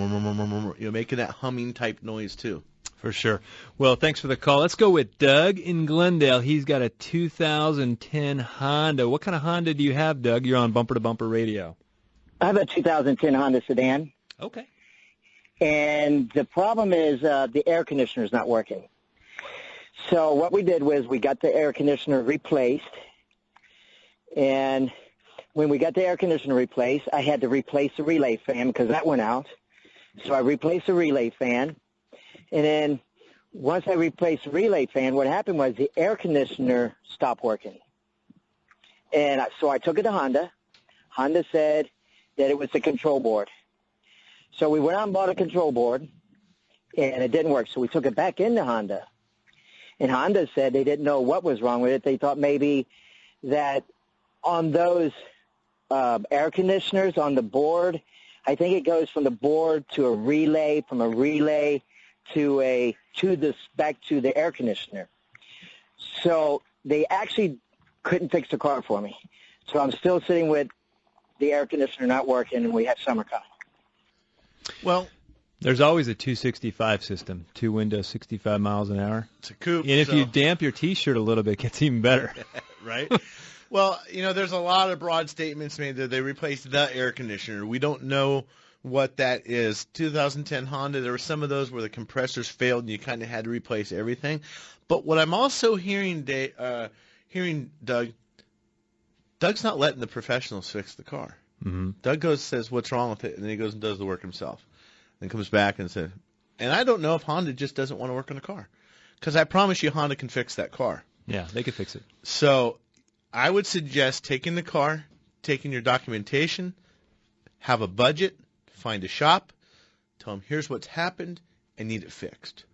making that humming type noise, too. For sure. Well, thanks for the call. Let's go with Doug in Glendale. He's got a 2010 Honda. What kind of Honda do you have, Doug? You're on Bumper to Bumper Radio. I have a 2010 Honda sedan. Okay. And the problem is the air conditioner is not working. So what we did was we got the air conditioner replaced, and when we got the air conditioner replaced, I had to replace the relay fan because that went out. So I replaced the relay fan, and then once I replaced the relay fan, what happened was the air conditioner stopped working. And so I took it to Honda. Honda said that it was the control board. So we went out and bought a control board, and it didn't work. So we took it back into Honda. And Honda said they didn't know what was wrong with it. They thought maybe that on those air conditioners on the board, I think it goes from the board to a relay, from a relay back to the air conditioner. So they actually couldn't fix the car for me. So I'm still sitting with the air conditioner not working, and we have summer coming. Well, there's always a 265 system, 2 windows, 65 miles an hour. It's a coupe. And if you damp your T-shirt a little bit, it gets even better. right? Well, there's a lot of broad statements made that they replaced the air conditioner. We don't know what that is. 2010 Honda, there were some of those where the compressors failed and you kind of had to replace everything. But what I'm also hearing, Doug, Doug's not letting the professionals fix the car. Mm-hmm. Doug says, what's wrong with it? And then he goes and does the work himself. Then comes back and says, and I don't know if Honda just doesn't want to work on the car. Because I promise you Honda can fix that car. Yeah, they could fix it. So I would suggest taking the car, taking your documentation, have a budget, find a shop, tell them here's what's happened, and need it fixed.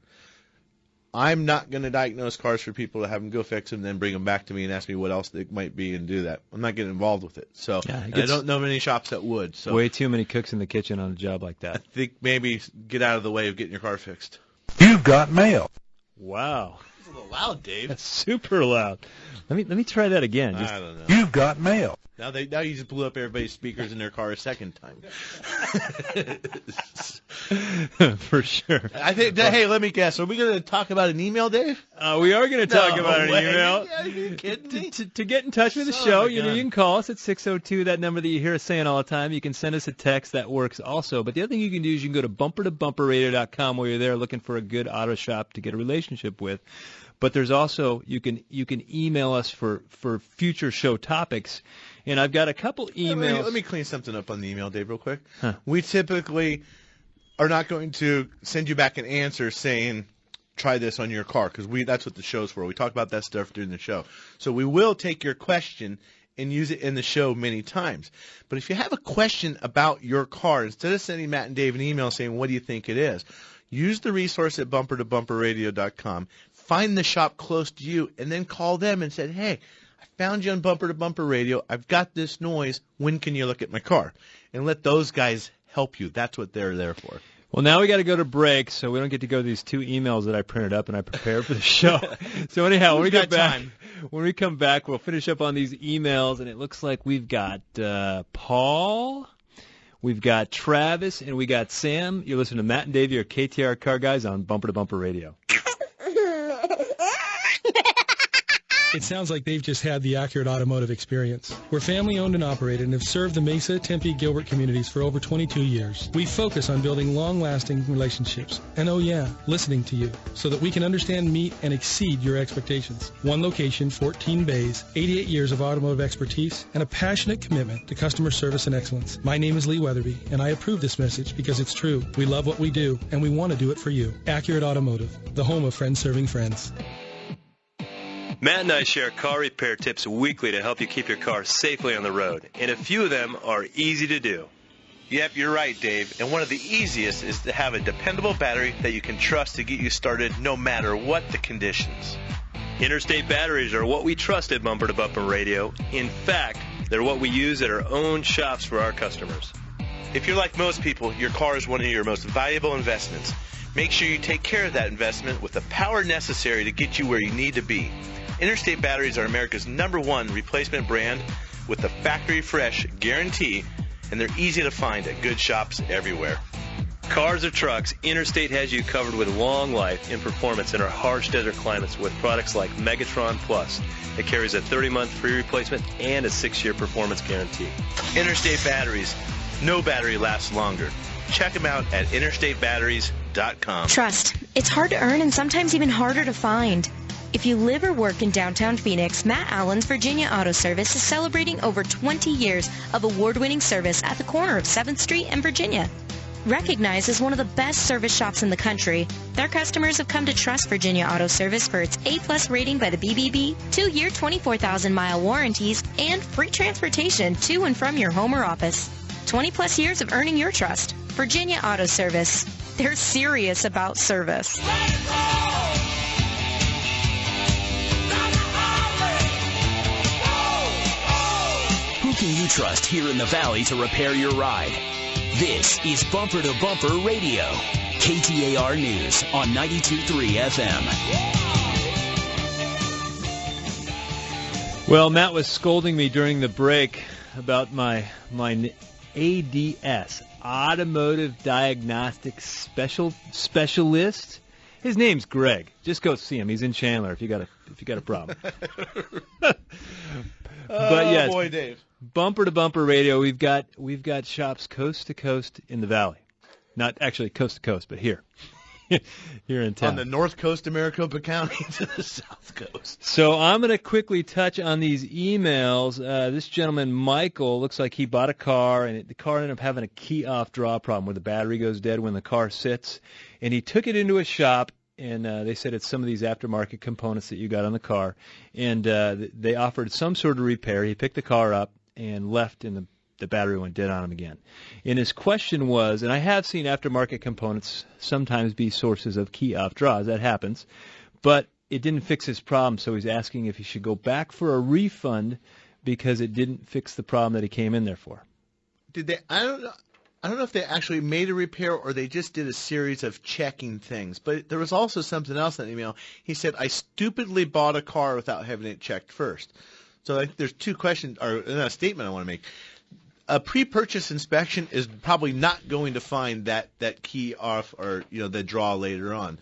I'm not going to diagnose cars for people to have them go fix them, then bring them back to me and ask me what else they might be and do that. I'm not getting involved with it. So I don't know many shops that would. So way too many cooks in the kitchen on a job like that. I think maybe get out of the way of getting your car fixed. You've got mail. Wow. It's a little loud, Dave. That's super loud. Let me try that again. I don't know. You've got mail. Now you just blew up everybody's speakers in their car a second time. For sure. I think. Hey, let me guess. Are we going to talk about an email, Dave? We are going to talk about an email. Are you kidding me? To get in touch with the show, you can call us at 602, that number that you hear us saying all the time. You can send us a text. That works also. But the other thing you can do is you can go to bumpertobumperradio.com while you're there looking for a good auto shop to get a relationship with. But there's also you can email us for future show topics. And I've got a couple emails. Let me clean something up on the email, Dave, real quick. Huh. We typically are not going to send you back an answer saying, try this on your car, because that's what the show's for. We talk about that stuff during the show. So we will take your question and use it in the show many times. But if you have a question about your car, instead of sending Matt and Dave an email saying, what do you think it is, use the resource at bumpertobumperradio.com, find the shop close to you, and then call them and say, hey, I found you on Bumper to Bumper Radio. I've got this noise. When can you look at my car? And let those guys help you. That's what they're there for. Well, now we got to go to break, so we don't get to go to these two emails that I printed up and I prepared for the show. So anyhow, when we come back, we'll finish up on these emails, and it looks like we've got Paul, we've got Travis, and we got Sam. You're listening to Matt and Dave, your KTAR Car Guys on Bumper to Bumper Radio. It sounds like they've just had the accurate automotive experience. We're family-owned and operated and have served the Mesa, Tempe, Gilbert communities for over 22 years. We focus on building long-lasting relationships and, listening to you so that we can understand, meet, and exceed your expectations. One location, 14 bays, 88 years of automotive expertise, and a passionate commitment to customer service and excellence. My name is Lee Weatherby, and I approve this message because it's true. We love what we do, and we want to do it for you. Accurate Automotive, the home of friends serving friends. Matt and I share car repair tips weekly to help you keep your car safely on the road, and a few of them are easy to do. Yep, you're right, Dave. And one of the easiest is to have a dependable battery that you can trust to get you started no matter what the conditions. Interstate batteries are what we trust at Bumper to Bumper Radio. In fact, they're what we use at our own shops for our customers. If you're like most people, your car is one of your most valuable investments. Make sure you take care of that investment with the power necessary to get you where you need to be. Interstate batteries are America's #1 replacement brand with the factory fresh guarantee, and they're easy to find at good shops everywhere. Cars or trucks, Interstate has you covered with long life and performance in our harsh desert climates with products like Megatron Plus. It carries a 30-month free replacement and a 6-year performance guarantee. Interstate batteries. No battery lasts longer. Check them out at interstatebatteries.com. Trust. It's hard to earn and sometimes even harder to find. If you live or work in downtown Phoenix, Matt Allen's Virginia Auto Service is celebrating over 20 years of award-winning service at the corner of 7th Street and Virginia. Recognized as one of the best service shops in the country, their customers have come to trust Virginia Auto Service for its A+ rating by the BBB, 2-year 24,000-mile warranties, and free transportation to and from your home or office. 20+ years of earning your trust. Virginia Auto Service. They're serious about service. Who can you trust here in the Valley to repair your ride? This is Bumper to Bumper Radio, KTAR News on 92.3 FM. Well, Matt was scolding me during the break about my ADS, Automotive Diagnostic Specialist. His name's Greg. Just go see him. He's in Chandler if you got a problem. But yes, boy, Dave. Bumper to Bumper Radio. We've got shops coast to coast in the valley. Not actually coast to coast, but here in town. On the north coast of Maricopa County to the south coast. So I'm going to quickly touch on these emails. This gentleman, Michael, looks like he bought a car, and the car ended up having a key-off draw problem where the battery goes dead when the car sits. And he took it into a shop, and they said it's some of these aftermarket components that you got on the car. And they offered some sort of repair. He picked the car up and left, and the battery went dead on him again. And his question was, and I have seen aftermarket components sometimes be sources of key-off draws. That happens. But it didn't fix his problem, so he's asking if he should go back for a refund because it didn't fix the problem that he came in there for. Did they? I don't know if they actually made a repair or they just did a series of checking things. But there was also something else in the email. He said, I stupidly bought a car without having it checked first. So I think there's two questions, or a statement I want to make. A pre-purchase inspection is probably not going to find that key off or the draw later on.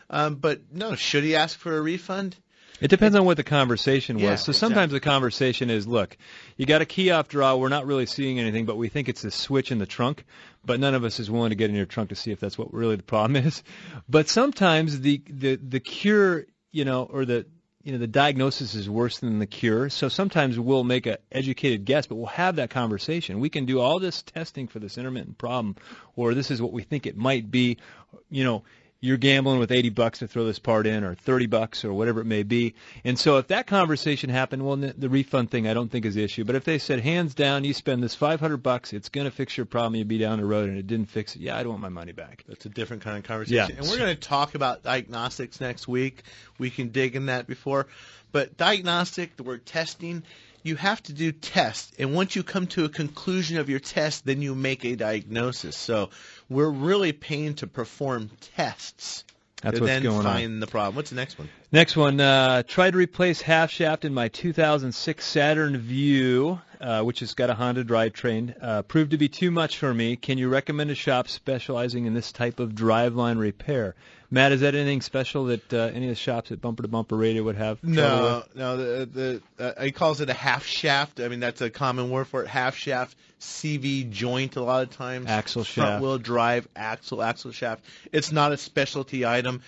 But no, should he ask for a refund? It depends on what the conversation was. Yeah, So sometimes the conversation is, look, you got a key-off draw. We're not really seeing anything, but we think it's a switch in the trunk. But none of us is willing to get in your trunk to see if that's what really the problem is. But sometimes the cure, or the diagnosis is worse than the cure. So sometimes we'll make an educated guess, but we'll have that conversation. We can do all this testing for this intermittent problem, or this is what we think it might be. You're gambling with $80 to throw this part in, or $30, or whatever it may be. And so if that conversation happened, well, the refund thing I don't think is the issue. But if they said, hands down, you spend this $500, it's going to fix your problem, you'll be down the road, and it didn't fix it, yeah, I don't want my money back. That's a different kind of conversation. Yeah. And we're going to talk about diagnostics next week. We can dig in that before. But diagnostic, the word testing, you have to do tests. And once you come to a conclusion of your test, then you make a diagnosis. So we're really paying to perform tests That's to what's then going find on. the problem. What's the next one? Next one, tried to replace half shaft in my 2006 Saturn Vue, which has got a Honda drivetrain. Proved to be too much for me. Can you recommend a shop specializing in this type of driveline repair? Matt, is that anything special that any of the shops at Bumper to Bumper Radio would have? No. He calls it a half shaft. I mean, that's a common word for it. Half shaft, CV joint a lot of times. Axle shaft. Front wheel drive, axle shaft. It's not a specialty item.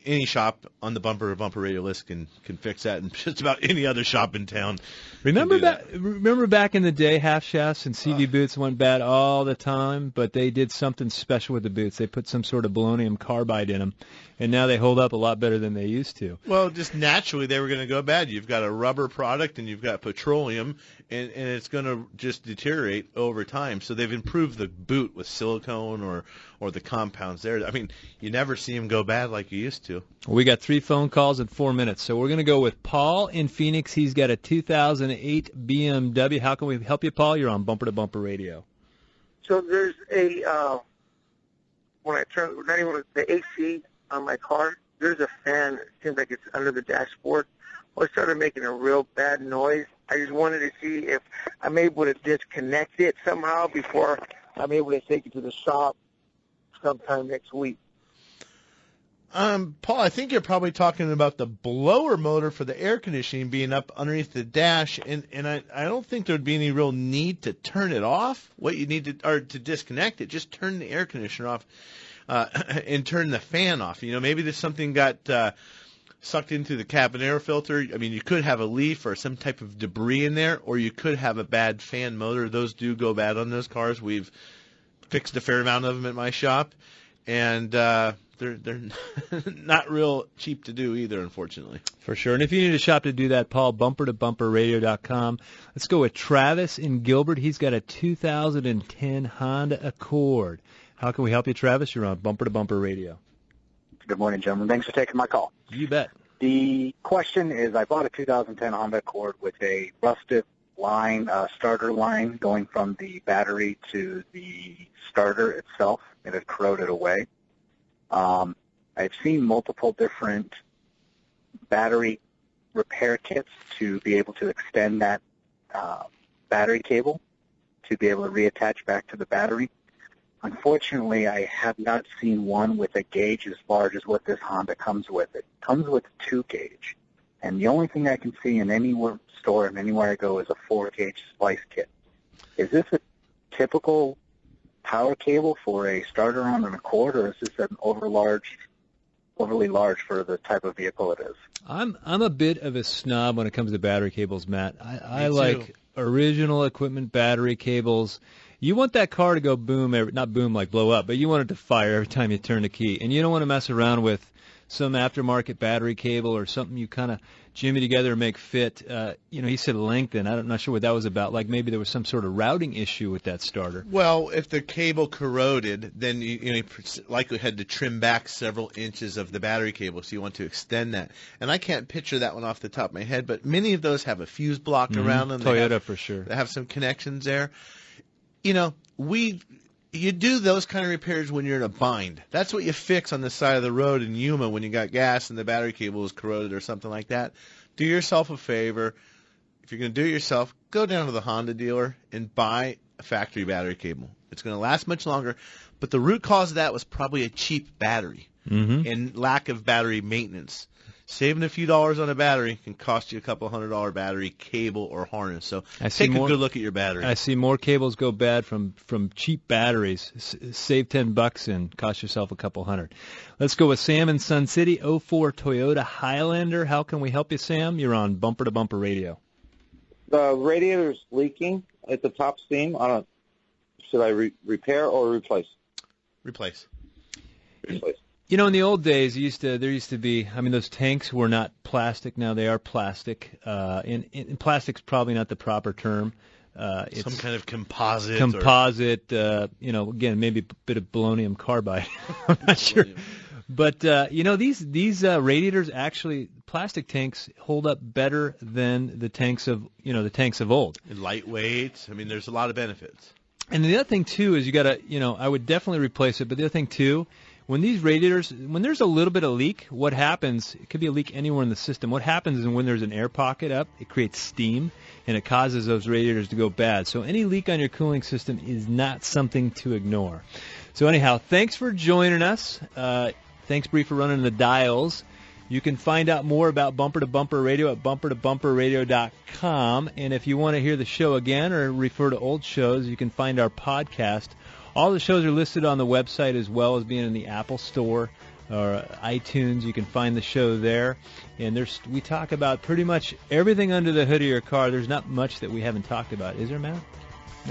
Any shop on the Bumper to Bumper Radio list can fix that, and just about any other shop in town. Remember back in the day, half shafts and CV boots went bad all the time, but they did something special with the boots. They put some sort of polonium carbide in them, and now they hold up a lot better than they used to. Well, just naturally they were going to go bad. You've got a rubber product and you've got petroleum, and it's going to just deteriorate over time. So they've improved the boot with silicone or the compounds there. I mean, you never see them go bad like you used to. We got 3 phone calls in 4 minutes, so we're going to go with Paul in Phoenix. He's got a 2008 BMW. How can we help you, Paul? You're on Bumper to Bumper Radio. So there's a when I turn the AC on my car, there's a fan. It seems like it's under the dashboard. Well, it started making a real bad noise. I just wanted to see if I'm able to disconnect it somehow before I'm able to take it to the shop sometime next week. Paul, I think you're probably talking about the blower motor for the air conditioning being up underneath the dash, and I don't think there would be any real need to turn it off. What you need to disconnect it, just turn the air conditioner off and turn the fan off. Maybe there's something got sucked into the cabin air filter. I mean, you could have a leaf or some type of debris in there, or you could have a bad fan motor. Those do go bad on those cars. We've fixed a fair amount of them at my shop, and they're not real cheap to do either, unfortunately. For sure. And if you need a shop to do that, Paul, bumpertobumperradio.com. Let's go with Travis in Gilbert. He's got a 2010 Honda Accord. How can we help you, Travis? You're on Bumper to Bumper Radio. Good morning, gentlemen. Thanks for taking my call. You bet. The question is, I bought a 2010 Honda Accord with a rusted line, starter line, going from the battery to the starter itself. It had corroded away. I've seen multiple different battery repair kits to be able to extend that battery cable to be able to reattach back to the battery. Unfortunately, I have not seen one with a gauge as large as what this Honda comes with. It comes with 2 gauge. And the only thing I can see in any store and anywhere I go is a 4 gauge splice kit. Is this a typical power cable for a starter on an Accord, or is this an overly large for the type of vehicle it is? I'm a bit of a snob when it comes to battery cables, Matt. I Me like too. original equipment battery cables. You want that car to go boom, not boom like blow up, but you want it to fire every time you turn the key. And you don't want to mess around with some aftermarket battery cable or something you kind of jimmy together and make fit. He said lengthen. I'm not sure what that was about. Like maybe there was some sort of routing issue with that starter. Well, if the cable corroded, then you likely had to trim back several inches of the battery cable, so you want to extend that. And I can't picture that one off the top of my head, but many of those have a fuse block around them. Toyota for sure. They have some connections there. You do those kind of repairs when you're in a bind. That's what you fix on the side of the road in Yuma when you got gas and the battery cable is corroded or something like that. Do yourself a favor. If you're going to do it yourself, go down to the Honda dealer and buy a factory battery cable. It's going to last much longer, but the root cause of that was probably a cheap battery and lack of battery maintenance. Saving a few dollars on a battery can cost you a couple $100 battery, cable, or harness. So take a good look at your battery. I see more cables go bad from cheap batteries. Save $10 and cost yourself a couple $100. Let's go with Sam in Sun City, 04 Toyota Highlander. How can we help you, Sam? You're on Bumper to Bumper Radio. The radiator's leaking at the top steam. Should I repair or replace? Replace. In the old days, there used to be. I mean, those tanks were not plastic. Now they are plastic. And plastic's probably not the proper term. It's some kind of composite. Again, maybe a bit of polonium carbide. I'm not sure. But these radiators actually, plastic tanks hold up better than the tanks of old. And lightweight. I mean, there's a lot of benefits. And the other thing too is you got to, I would definitely replace it. But the other thing too, when these radiators, when there's a little bit of leak, what happens, it could be a leak anywhere in the system. What happens is when there's an air pocket up, it creates steam, and it causes those radiators to go bad. So any leak on your cooling system is not something to ignore. So anyhow, thanks for joining us. Thanks, Bree, for running the dials. You can find out more about Bumper to Bumper Radio at bumpertobumperradio.com. And if you want to hear the show again or refer to old shows, you can find our podcast. All the shows are listed on the website as well as being in the Apple Store or iTunes. You can find the show there. And we talk about pretty much everything under the hood of your car. There's not much that we haven't talked about. Is there, Matt?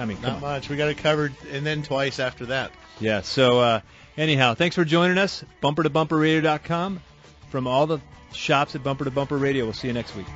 I mean, not much. We got it covered, and then twice after that. Yeah. So anyhow, thanks for joining us. Bumpertobumperradio.com. From all the shops at Bumper to Bumper Radio. We'll see you next week.